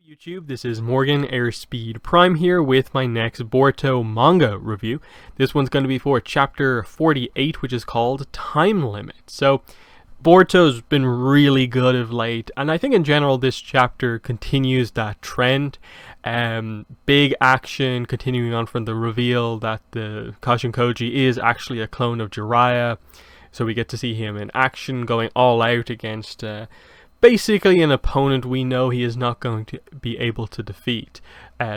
YouTube, this is Morgan Airspeed Prime here with my next Boruto Manga review. This one's going to be for chapter 48, which is called Time Limit. So, Boruto's been really good of late, and I think in general this chapter continues that trend. Big action, continuing on from the reveal that the Kashinkoji is actually a clone of Jiraiya. So we get to see him in action, going all out against basically an opponent we know he is not going to be able to defeat.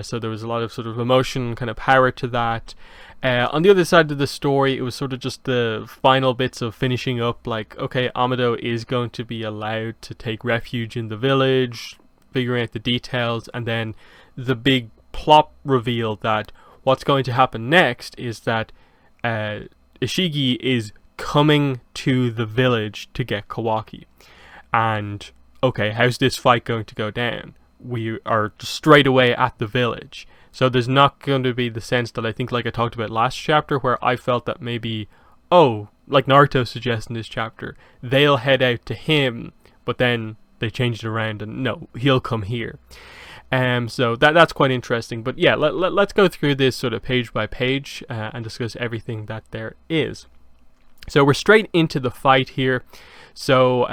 So there was a lot of sort of emotion, kind of power to that. On the other side of the story, it was sort of just the final bits of finishing up, like, okay, Amado is going to be allowed to take refuge in the village, figuring out the details, and then the big plot reveal that what's going to happen next is that Ishiki is coming to the village to get Kawaki. And, okay, how's this fight going to go down? We are straight away at the village. So there's not going to be the sense that I think, like I talked about last chapter, where I felt that maybe, oh, like Naruto suggests in this chapter, they'll head out to him, but then they changed it around and no, he'll come here. So that's quite interesting. But yeah, let's go through this sort of page by page and discuss everything that there is. So we're straight into the fight here. So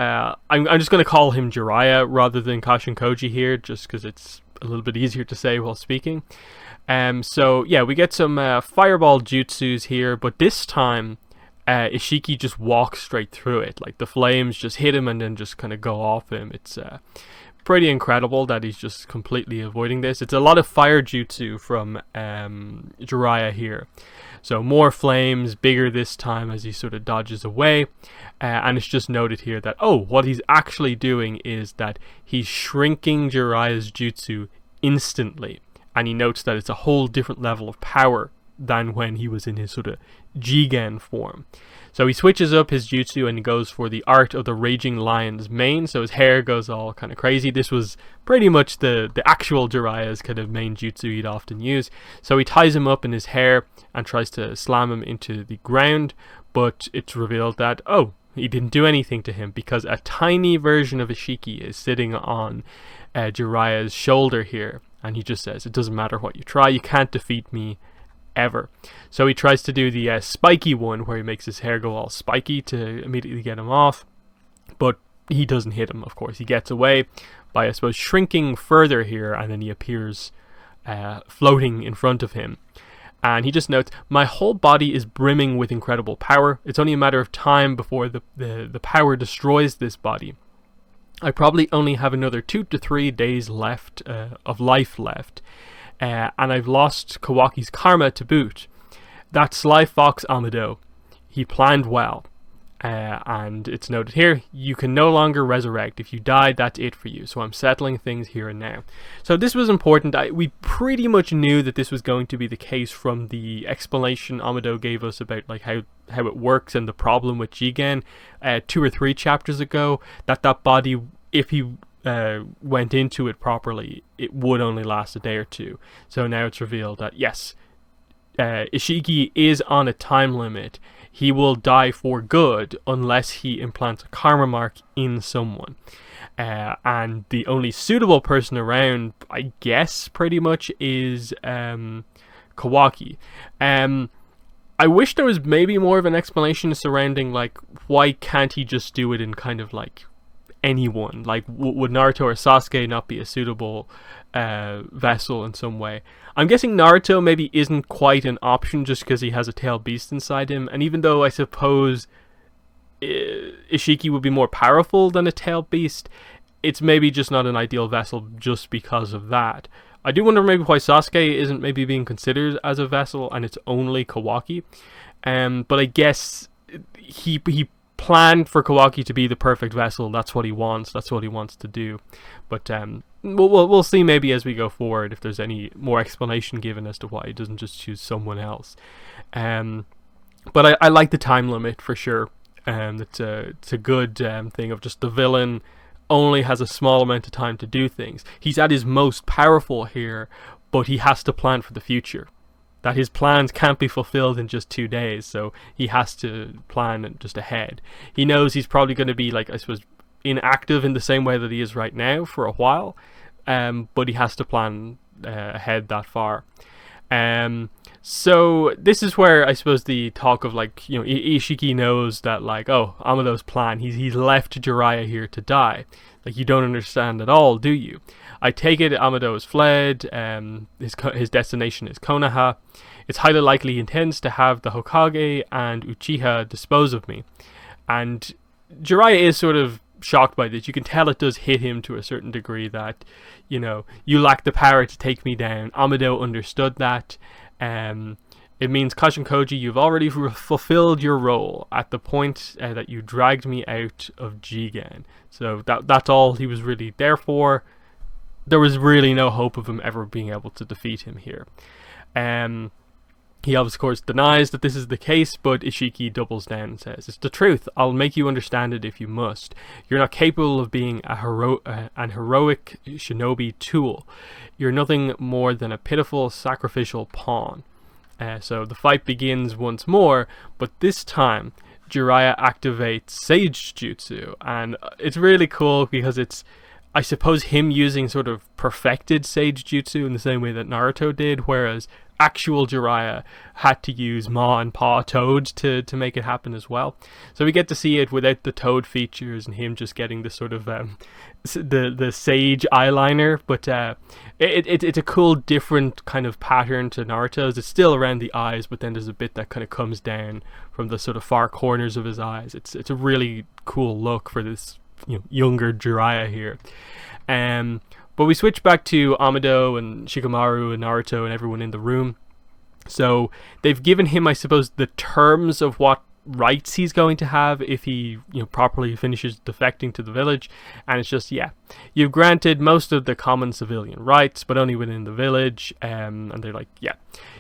I'm just going to call him Jiraiya rather than Kashinkoji here, just because it's a little bit easier to say while speaking. So yeah, we get some fireball jutsus here, but this time Ishiki just walks straight through it. Like the flames just hit him and then just kind of go off him. It's pretty incredible that he's just completely avoiding this. It's a lot of fire jutsu from Jiraiya here. So more flames, bigger this time as he sort of dodges away. And it's just noted here that, oh, what he's actually doing is that he's shrinking Jiraiya's jutsu instantly. And he notes that it's a whole different level of power than when he was in his sort of Jigen form. So he switches up his jutsu and he goes for the Art of the Raging Lion's Mane. So his hair goes all kind of crazy. This was pretty much the actual Jiraiya's kind of main jutsu he'd often use. So he ties him up in his hair and tries to slam him into the ground. But it's revealed that, oh, he didn't do anything to him because a tiny version of Ishiki is sitting on Jiraiya's shoulder here. And he just says, it doesn't matter what you try, you can't defeat me ever. So he tries to do the spiky one where he makes his hair go all spiky to immediately get him off. But he doesn't hit him, of course. He gets away by, I suppose, shrinking further here, and then he appears floating in front of him. And he just notes, my whole body is brimming with incredible power. It's only a matter of time before the power destroys this body. I probably only have another 2 to 3 days left of life left. And I've lost Kawaki's karma to boot. That sly fox Amado, he planned well. And it's noted here, you can no longer resurrect. If you die, that's it for you. So I'm settling things here and now. So this was important. We pretty much knew that this was going to be the case from the explanation Amado gave us about like how it works and the problem with Jigen 2 or 3 chapters ago. That body, if he went into it properly, it would only last a day or two. So now it's revealed that yes, Ishiki is on a time limit. He will die for good unless he implants a karma mark in someone. And the only suitable person around, I guess, pretty much is Kawaki. I wish there was maybe more of an explanation surrounding, like, why can't he just do it in kind of, like, anyone? Like, would Naruto or Sasuke not be a suitable vessel in some way? I'm guessing Naruto maybe isn't quite an option just because he has a tail beast inside him, and even though I suppose Ishiki would be more powerful than a tail beast, it's maybe just not an ideal vessel just because of that. I do wonder maybe why Sasuke isn't maybe being considered as a vessel and it's only Kawaki. But I guess he planned for Kawaki to be the perfect vessel. That's what he wants. That's what he wants to do. But we'll see maybe as we go forward if there's any more explanation given as to why he doesn't just choose someone else. But I like the time limit for sure. It's a good thing of just the villain only has a small amount of time to do things. He's at his most powerful here, but he has to plan for the future. That his plans can't be fulfilled in just 2 days, so he has to plan just ahead. He knows he's probably going to be, like, I suppose, inactive in the same way that he is right now for a while, but he has to plan ahead that far. So this is where I suppose the talk of like, you know, Ishiki knows that like, oh, Amado's plan, he's left Jiraiya here to die. Like, you don't understand at all, do you? I take it Amado has fled. His destination is Konoha. It's highly likely he intends to have the Hokage and Uchiha dispose of me. And Jiraiya is sort of shocked by this. You can tell it does hit him to a certain degree that, you know, you lack the power to take me down. Amado understood that. It means Kashin Koji, you've already fulfilled your role at the point that you dragged me out of Jigen. So that's all he was really there for. There was really no hope of him ever being able to defeat him here. He of course denies that this is the case, but Ishiki doubles down and says, "It's the truth. I'll make you understand it if you must. You're not capable of being an heroic shinobi tool. You're nothing more than a pitiful sacrificial pawn." So the fight begins once more, but this time Jiraiya activates Sage Jutsu, and it's really cool because it's, I suppose, him using sort of perfected Sage Jutsu in the same way that Naruto did, whereas actual Jiraiya had to use Ma and Pa Toad to make it happen as well. So we get to see it without the Toad features and him just getting the sort of the Sage eyeliner, but it's a cool different kind of pattern to Naruto's. It's still around the eyes, but then there's a bit that kind of comes down from the sort of far corners of his eyes. It's a really cool look for this, you know, younger Jiraiya here. But we switch back to Amado and Shikamaru and Naruto and everyone in the room. So they've given him, I suppose, the terms of what rights he's going to have if he, you know, properly finishes defecting to the village. And it's just, yeah, you've granted most of the common civilian rights, but only within the village. And they're like, yeah,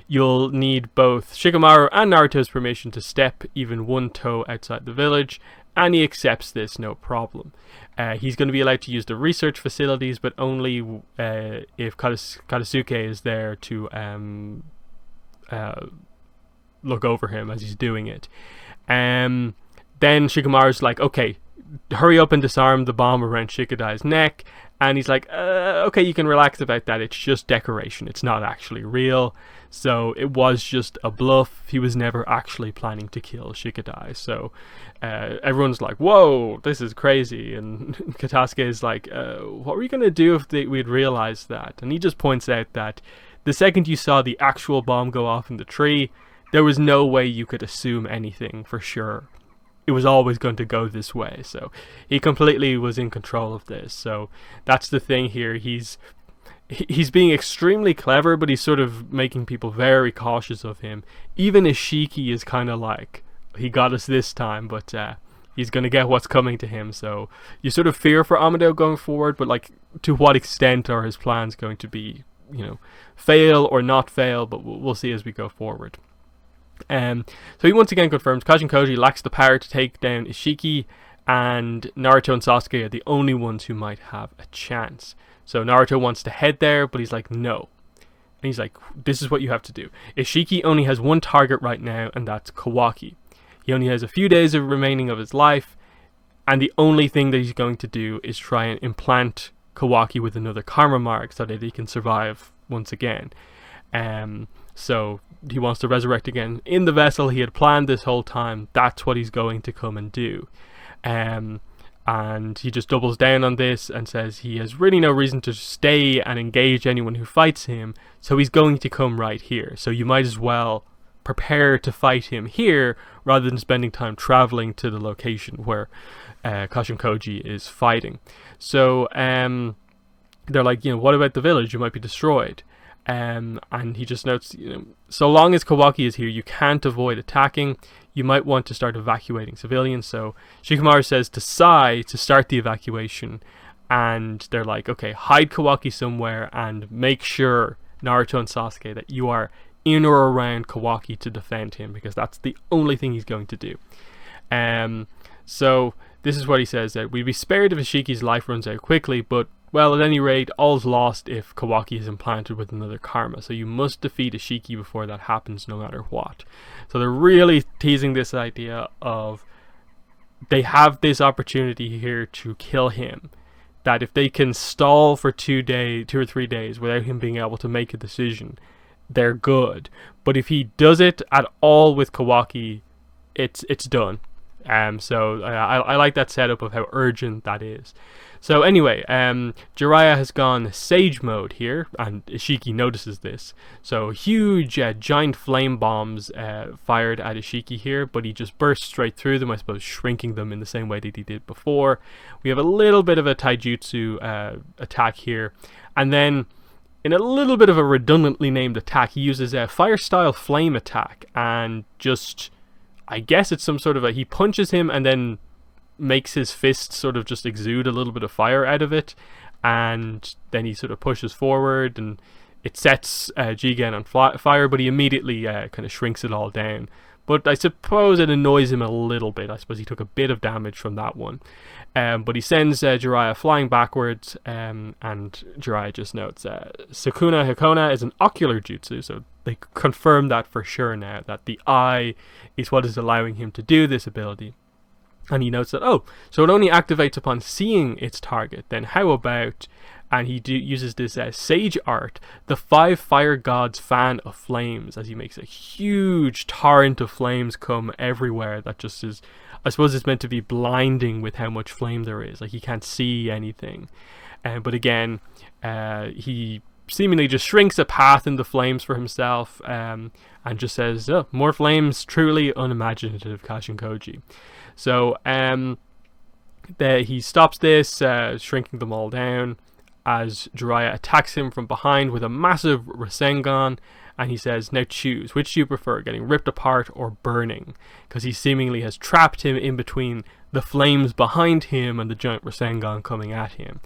you'll need both Shikamaru and Naruto's permission to step even one toe outside the village. And he accepts this, no problem. He's going to be allowed to use the research facilities, but only if Katasuke is there to look over him as he's doing it. Then Shikamaru's like, okay, hurry up and disarm the bomb around Shikadai's neck. And he's like, okay, you can relax about that. It's just decoration. It's not actually real. So it was just a bluff. He was never actually planning to kill Shikadai. So everyone's like, whoa, this is crazy. And Katasuke is like, what were you going to do if we'd realized that? And he just points out that the second you saw the actual bomb go off in the tree, there was no way you could assume anything for sure. It was always going to go this way. So he completely was in control of this. So that's the thing here. He's being extremely clever, but he's sort of making people very cautious of him. Even Ishiki is kind of like, he got us this time, but he's going to get what's coming to him. So you sort of fear for Amado going forward, but like, to what extent are his plans going to be, you know, fail or not fail? But we'll see as we go forward. So he once again confirms Kashin Koji lacks the power to take down Ishiki, and Naruto and Sasuke are the only ones who might have a chance. So Naruto wants to head there, but he's like, no. And he's like, this is what you have to do. Ishiki only has one target right now, and that's Kawaki. He only has a few days remaining of his life, and the only thing that he's going to do is try and implant Kawaki with another karma mark so that he can survive once again. So he wants to resurrect again in the vessel he had planned this whole time. That's what he's going to come and do. And he just doubles down on this and says he has really no reason to stay and engage anyone who fights him, so he's going to come right here. So you might as well prepare to fight him here rather than spending time traveling to the location where Kashin Koji is fighting. So they're like, you know, what about the village? You might be destroyed. And he just notes, you know, so long as Kawaki is here, you can't avoid attacking. You might want to start evacuating civilians. So Shikamaru says to Sai to start the evacuation. And they're like, okay, hide Kawaki somewhere and make sure, Naruto and Sasuke, that you are in or around Kawaki to defend him, because that's the only thing he's going to do. So this is what he says, that we'd be spared if Ishiki's life runs out quickly, but well, at any rate, all's lost if Kawaki is implanted with another karma. So you must defeat Ishiki before that happens, no matter what. So they're really teasing this idea of they have this opportunity here to kill him. that if they can stall for 2 or 3 days without him being able to make a decision, they're good. But if he does it at all with Kawaki, it's done. So I like that setup of how urgent that is. So anyway, Jiraiya has gone Sage mode here, and Ishiki notices this. So huge, giant flame bombs fired at Ishiki here, but he just bursts straight through them, I suppose shrinking them in the same way that he did before. We have a little bit of a taijutsu attack here, and then in a little bit of a redundantly named attack, he uses a Firestyle flame attack, and just, I guess it's some sort of he punches him and then makes his fist sort of just exude a little bit of fire out of it, and then he sort of pushes forward and it sets Jigen on fire, but he immediately kind of shrinks it all down. But I suppose it annoys him a little bit. I suppose he took a bit of damage from that one. But he sends Jiraiya flying backwards, and Jiraiya just notes Sukuna Hikona is an ocular jutsu, so they confirm that for sure now, that the eye is what is allowing him to do this ability. And he notes that, oh, so it only activates upon seeing its target. Then how about, and he uses this Sage art, the 5 fire gods fan of flames, as he makes a huge torrent of flames come everywhere. That just is, I suppose it's meant to be blinding with how much flame there is. Like, he can't see anything. But again, he seemingly just shrinks a path in the flames for himself, and just says, oh, more flames, truly unimaginative, Kashin Koji. So he stops this, shrinking them all down, as Jiraiya attacks him from behind with a massive Rasengan, and he says, now choose, which do you prefer, getting ripped apart or burning? Because he seemingly has trapped him in between the flames behind him and the giant Rasengan coming at him.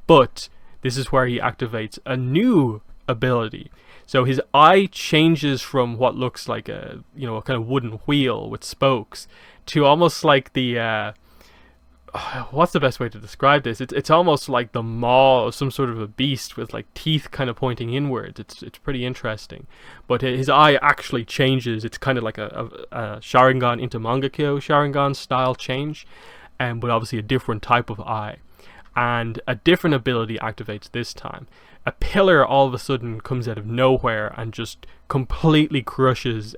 But this is where he activates a new ability. So his eye changes from what looks like a kind of wooden wheel with spokes to almost like the what's the best way to describe this? It's almost like the maw of some sort of a beast with like teeth kind of pointing inwards. It's pretty interesting. But his eye actually changes. It's kind of like a Sharingan into Mangekyo Sharingan style change, but obviously a different type of eye. And a different ability activates this time. A pillar all of a sudden comes out of nowhere and just completely crushes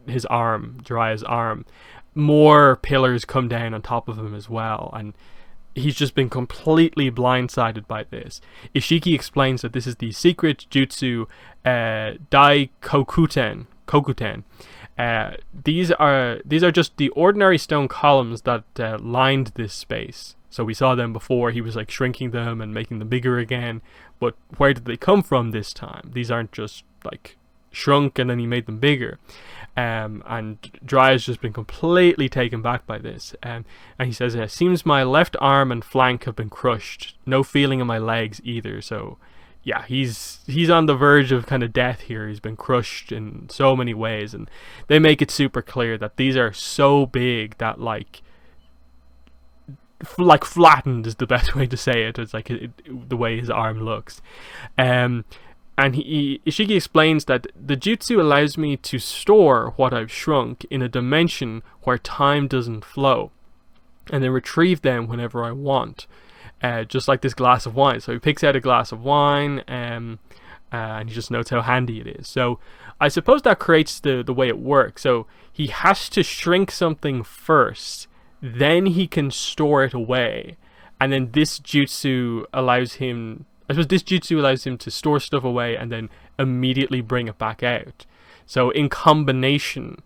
his arm, Jiraiya's arm. More pillars come down on top of him as well, and he's just been completely blindsided by this. Ishiki explains that this is the secret jutsu Dai Kokuten. These are just the ordinary stone columns that lined this space. So we saw them before. He was like shrinking them and making them bigger again. But where did they come from this time? These aren't just like shrunk and then he made them bigger. And Jiraiya's just been completely taken back by this. And he says, seems my left arm and flank have been crushed. No feeling in my legs either. So yeah, he's on the verge of kind of death here. He's been crushed in so many ways. And they make it super clear that these are so big that like flattened is the best way to say it. It's like the way his arm looks. And Ishiki explains that the jutsu allows me to store what I've shrunk in a dimension where time doesn't flow, and then retrieve them whenever I want, just like this glass of wine. So he picks out a glass of wine, and he just notes how handy it is. So I suppose that creates the way it works. So he has to shrink something first, then he can store it away, and then this jutsu allows him to store stuff away and then immediately bring it back out. So in combination,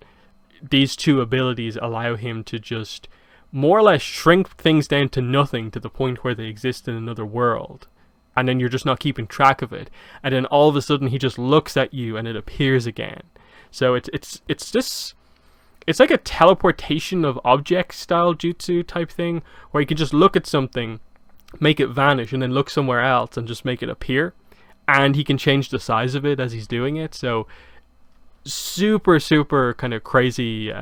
these two abilities allow him to just more or less shrink things down to nothing, to the point where they exist in another world. And then you're just not keeping track of it. And then all of a sudden he just looks at you and it appears again. So it's like a teleportation of object style jutsu type thing, where you can just look at something, make it vanish, and then look somewhere else and just make it appear, and he can change the size of it as he's doing it. So super kind of crazy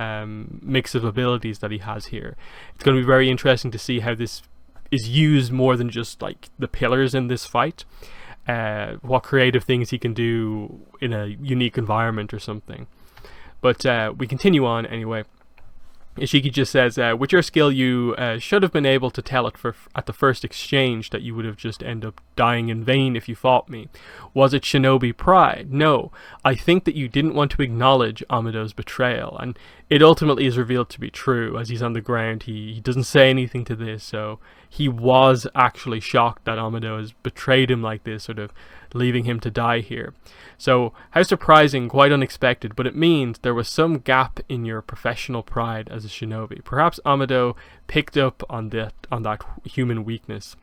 mix of abilities that he has here. It's going to be very interesting to see how this is used more than just like the pillars in this fight, what creative things he can do in a unique environment or something. But we continue on anyway. Ishiki just says, with your skill, you should have been able to tell at the first exchange that you would have just ended up dying in vain if you fought me. Was it shinobi pride? No. I think that you didn't want to acknowledge Amado's betrayal, and it ultimately is revealed to be true. As he's on the ground, he doesn't say anything to this, so he was actually shocked that Amado has betrayed him like this, sort of leaving him to die here. So, how surprising, quite unexpected, but it means there was some gap in your professional pride as a shinobi. Perhaps Amado picked up on that human weakness.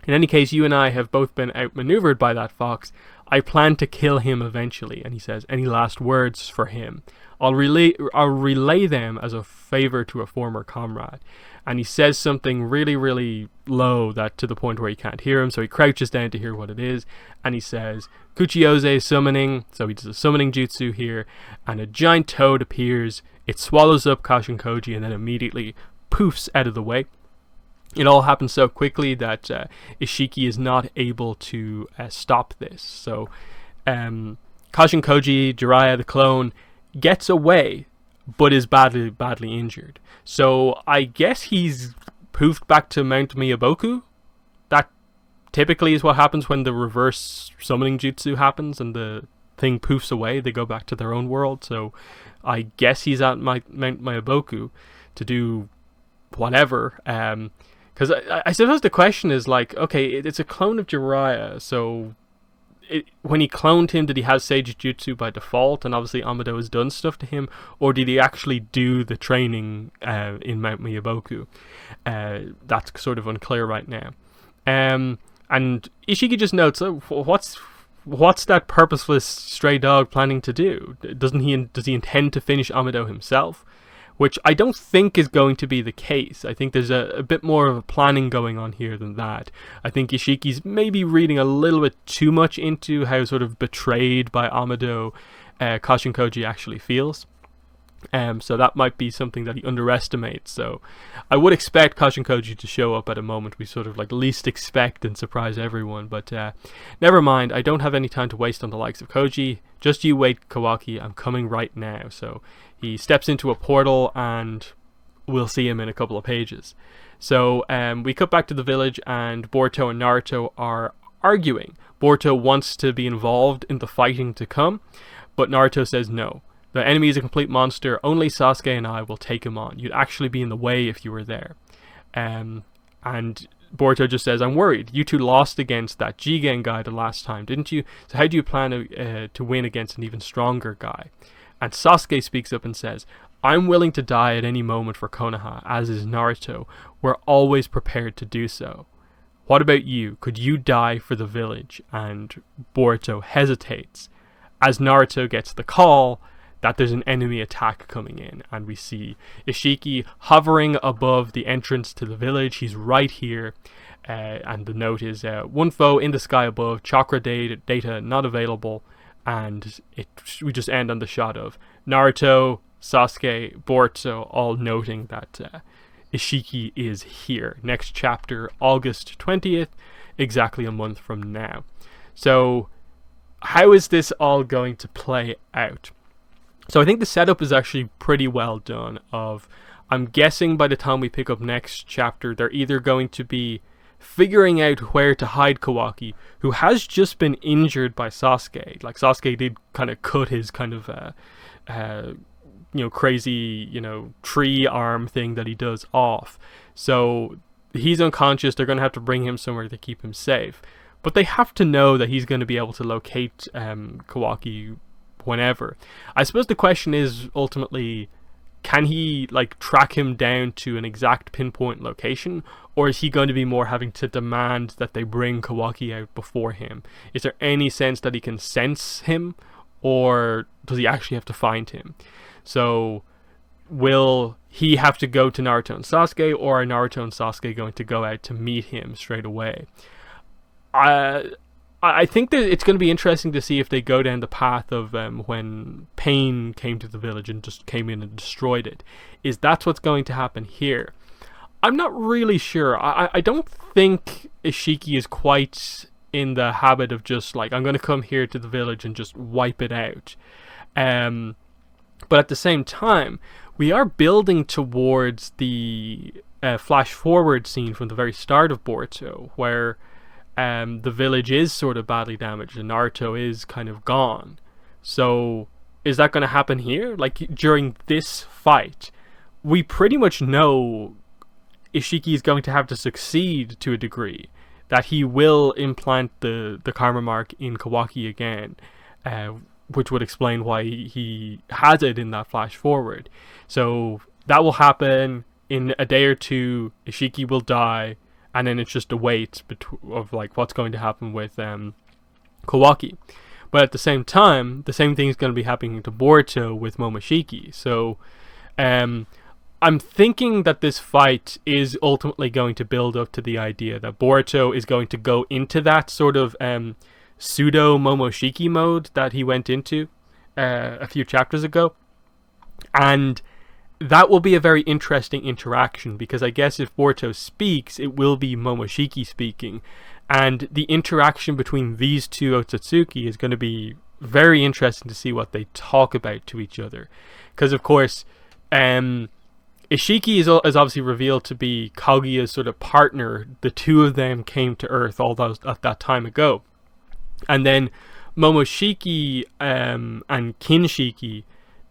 In any case, you and I have both been outmaneuvered by that fox. I plan to kill him eventually. And he says, any last words for him? I'll relay them as a favor to a former comrade. And he says something really, really low, that to the point where he can't hear him, so he crouches down to hear what it is, and he says, Kuchiyose summoning, so he does a summoning jutsu here, and a giant toad appears. It swallows up Kashin Koji and then immediately poofs out of the way. It all happens so quickly that Ishiki is not able to stop this. So Kashin Koji, Jiraiya the clone, gets away, but is badly injured. So I guess he's poofed back to Mount Miyaboku. That typically is what happens when the reverse summoning jutsu happens and the thing poofs away. They go back to their own world. So I guess he's at Mount Miyaboku to do whatever. Because I suppose the question is like, okay, it's a clone of Jiraiya, so when he cloned him, did he have Sage Jutsu by default, and obviously Amado has done stuff to him, or did he actually do the training in Mount Miyaboku? That's sort of unclear right now. And Ishiki just notes, what's that purposeless stray dog planning to do? Does he intend to finish Amado himself? Which I don't think is going to be the case. I think there's a bit more of a planning going on here than that. I think Ishiki's maybe reading a little bit too much into how sort of betrayed by Amado Kashin Koji actually feels. So that might be something that he underestimates. So I would expect Kashin Koji to show up at a moment we sort of like least expect and surprise everyone. But never mind, I don't have any time to waste on the likes of Koji. Just you wait, Kawaki, I'm coming right now. So he steps into a portal and we'll see him in a couple of pages. So we cut back to the village and Boruto and Naruto are arguing. Boruto wants to be involved in the fighting to come, but Naruto says no. The enemy is a complete monster. Only Sasuke and I will take him on. You'd actually be in the way if you were there. And Boruto just says, I'm worried. You two lost against that Jigen guy the last time, didn't you? So how do you plan to win against an even stronger guy? And Sasuke speaks up and says, I'm willing to die at any moment for Konoha, as is Naruto. We're always prepared to do so. What about you? Could you die for the village? And Boruto hesitates as Naruto gets the call that there's an enemy attack coming in, and we see Ishiki hovering above the entrance to the village. He's right here, and the note is one foe in the sky above, chakra data not available, and we just end on the shot of Naruto, Sasuke, Boruto all noting that Ishiki is here. Next chapter, August 20th, exactly a month from now. So how is this all going to play out? So I think the setup is actually pretty well done. I'm guessing by the time we pick up next chapter, they're either going to be figuring out where to hide Kawaki, who has just been injured by Sasuke. Like Sasuke did kind of cut his kind of crazy tree arm thing that he does off. So he's unconscious. They're going to have to bring him somewhere to keep him safe. But they have to know that he's going to be able to locate Kawaki whenever. I suppose the question is ultimately, can he track him down to an exact pinpoint location, or is he going to be more having to demand that they bring Kawaki out before him? Is there any sense that he can sense him, or does he actually have to find him? So will he have to go to Naruto and Sasuke, or are Naruto and Sasuke going to go out to meet him straight away? I think that it's going to be interesting to see if they go down the path of when Pain came to the village and just came in and destroyed it. Is that what's going to happen here? I'm not really sure. I don't think Ishiki is quite in the habit of just I'm going to come here to the village and just wipe it out. But at the same time, we are building towards the flash forward scene from the very start of Boruto, where the village is sort of badly damaged and Naruto is kind of gone. So is that going to happen here? Like, during this fight, we pretty much know Ishiki is going to have to succeed to a degree, that he will implant the karma mark in Kawaki again, which would explain why he has it in that flash forward. So that will happen in a day or two. Ishiki will die, and then it's just a wait of like what's going to happen with Kawaki. But at the same time, the same thing is going to be happening to Boruto with Momoshiki. So I'm thinking that this fight is ultimately going to build up to the idea that Boruto is going to go into that sort of pseudo Momoshiki mode that he went into a few chapters ago. And that will be a very interesting interaction, because I guess if Boruto speaks, it will be Momoshiki speaking. And the interaction between these two Otsutsuki is going to be very interesting to see what they talk about to each other. Because, of course, Ishiki is obviously revealed to be Kaguya's sort of partner. The two of them came to Earth at that time ago. And then Momoshiki and Kinshiki,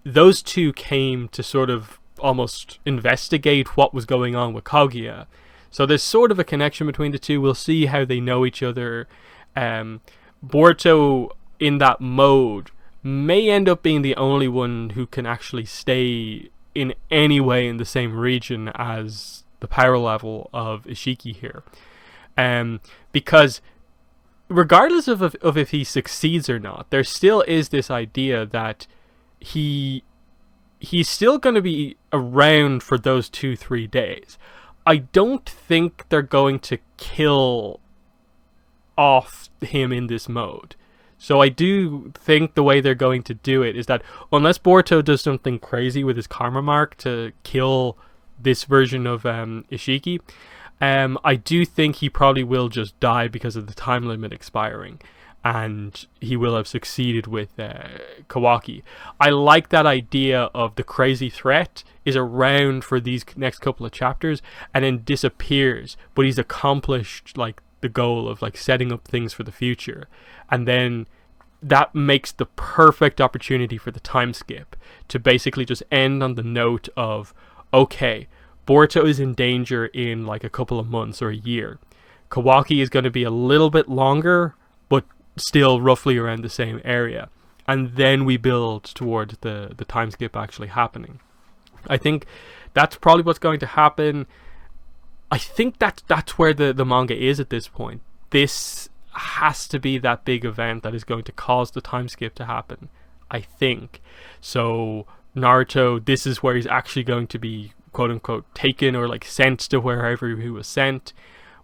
those two came to sort of almost investigate what was going on with Kaguya. So there's sort of a connection between the two. We'll see how they know each other. Boruto, in that mode, may end up being the only one who can actually stay in any way in the same region as the power level of Ishiki here. Because regardless of if he succeeds or not, there still is this idea that he's still going to be around for those 2-3 days. I don't think they're going to kill off him in this mode. So I do think the way they're going to do it is that unless Boruto does something crazy with his karma mark to kill this version of Ishiki, I do think he probably will just die because of the time limit expiring, and he will have succeeded with Kawaki. I like that idea of the crazy threat is around for these next couple of chapters and then disappears, but he's accomplished like the goal of like setting up things for the future, and then that makes the perfect opportunity for the time skip to basically just end on the note of, okay, Boruto is in danger in like a couple of months or a year. Kawaki is going to be a little bit longer, but still roughly around the same area. And then we build towards the time skip actually happening. I think that's probably what's going to happen. I think that's where the manga is at this point. This has to be that big event that is going to cause the time skip to happen, I think. So Naruto, this is where he's actually going to be quote unquote taken or like sent to wherever he was sent.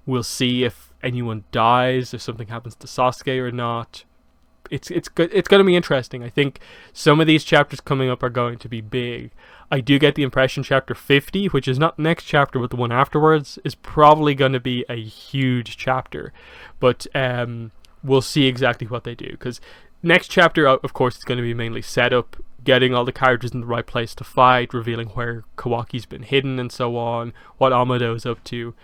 We'll see if anyone dies, if something happens to Sasuke or not. It's good. It's going to be interesting. I think some of these chapters coming up are going to be big. I do get the impression chapter 50, which is not next chapter but the one afterwards, is probably going to be a huge chapter. But we'll see exactly what they do, because next chapter, of course, is going to be mainly setup, getting all the characters in the right place to fight, revealing where Kawaki's been hidden and so on, what Amado's up to.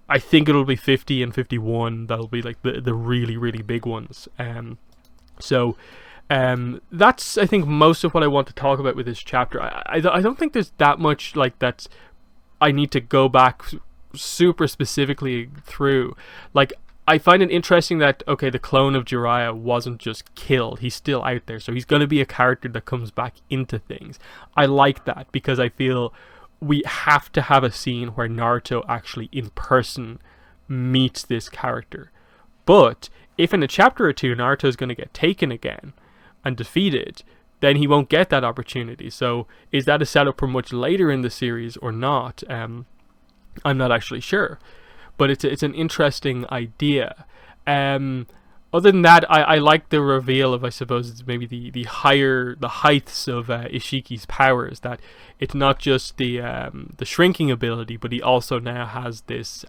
I think it'll be 50 and 51 that'll be like the really, really big ones. So that's, I think, most of what I want to talk about with this chapter. I don't think there's that much like that I need to go back super specifically through. Like, I find it interesting that, okay, the clone of Jiraiya wasn't just killed. He's still out there. So he's going to be a character that comes back into things. I like that because I feel we have to have a scene where Naruto actually in person meets this character. But if in a chapter or two Naruto is going to get taken again and defeated, then he won't get that opportunity. So is that a setup for much later in the series or not? I'm not actually sure. But it's an interesting idea. Other than that, I like the reveal of, I suppose, it's maybe the heights of Ishiki's powers. That it's not just the shrinking ability, but he also now has this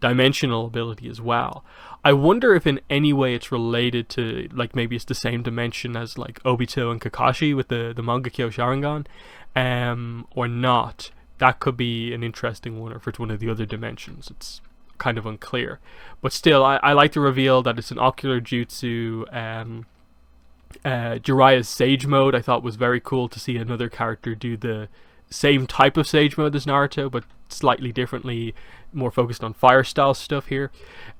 dimensional ability as well. I wonder if in any way it's related to, like, maybe it's the same dimension as like Obito and Kakashi with the Mangekyo Sharingan, or not. That could be an interesting one, or if it's one of the other dimensions. It's kind of unclear. But still, I like to reveal that it's an ocular jutsu. Jiraiya's Sage Mode I thought was very cool to see another character do the same type of Sage Mode as Naruto, but slightly differently, more focused on Firestyle stuff here,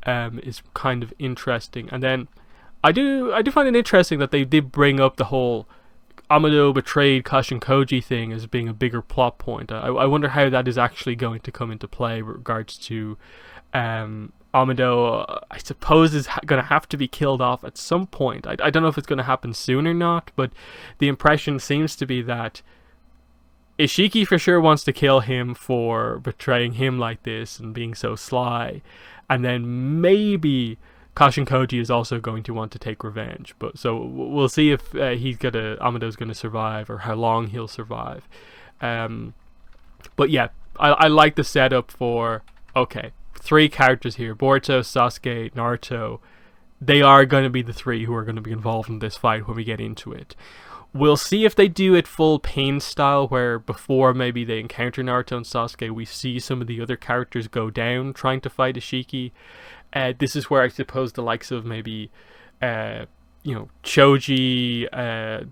is kind of interesting. And then I do find it interesting that they did bring up the whole Amado betrayed Kashin Koji thing as being a bigger plot point. I wonder how that is actually going to come into play with regards to Amado. I suppose is going to have to be killed off at some point. I don't know if it's going to happen soon or not, but the impression seems to be that Ishiki for sure wants to kill him for betraying him like this and being so sly, and then maybe Kashin Koji is also going to want to take revenge. But so we'll see if Amado's gonna survive, or how long he'll survive. But yeah, I like the setup for, okay, 3 characters here: Boruto, Sasuke, Naruto. They are going to be the 3 who are going to be involved in this fight when we get into it. We'll see if they do it full Pain style, where before maybe they encounter Naruto and Sasuke, we see some of the other characters go down trying to fight Ishiki. This is where I suppose the likes of maybe, Choji,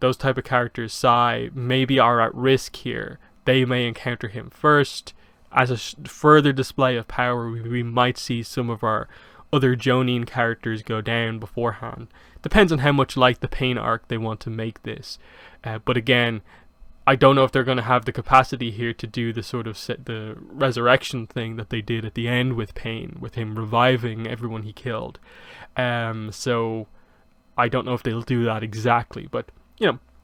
those type of characters, Sai, maybe are at risk here. They may encounter him first. As a further display of power, we might see some of our other Jonin characters go down beforehand. Depends on how much like the Pain arc they want to make this. But again, I don't know if they're going to have the capacity here to do the sort of the resurrection thing that they did at the end with Pain, with him reviving everyone he killed. So I don't know if they'll do that exactly. But,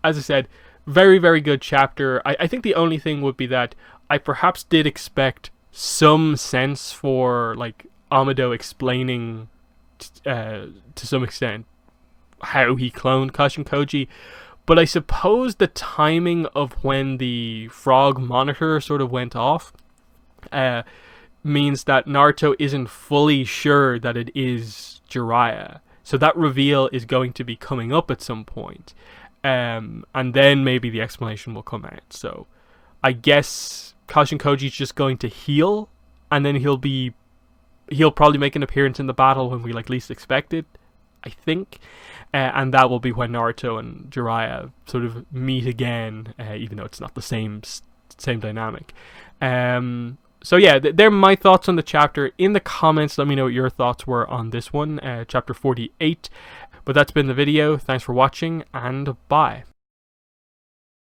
as I said, very, very good chapter. I think the only thing would be that I perhaps did expect some sense for, like, Amado explaining to some extent how he cloned Kashin Koji, but I suppose the timing of when the frog monitor sort of went off means that Naruto isn't fully sure that it is Jiraiya, so that reveal is going to be coming up at some point, and then maybe the explanation will come out. So I guess Kashin Koji is just going to heal, and then he'll probably make an appearance in the battle when we least expect it, I think. And that will be when Naruto and Jiraiya sort of meet again, even though it's not the same dynamic. So yeah, they're my thoughts on the chapter. In the comments, let me know what your thoughts were on this one, chapter 48. But that's been the video. Thanks for watching, and bye.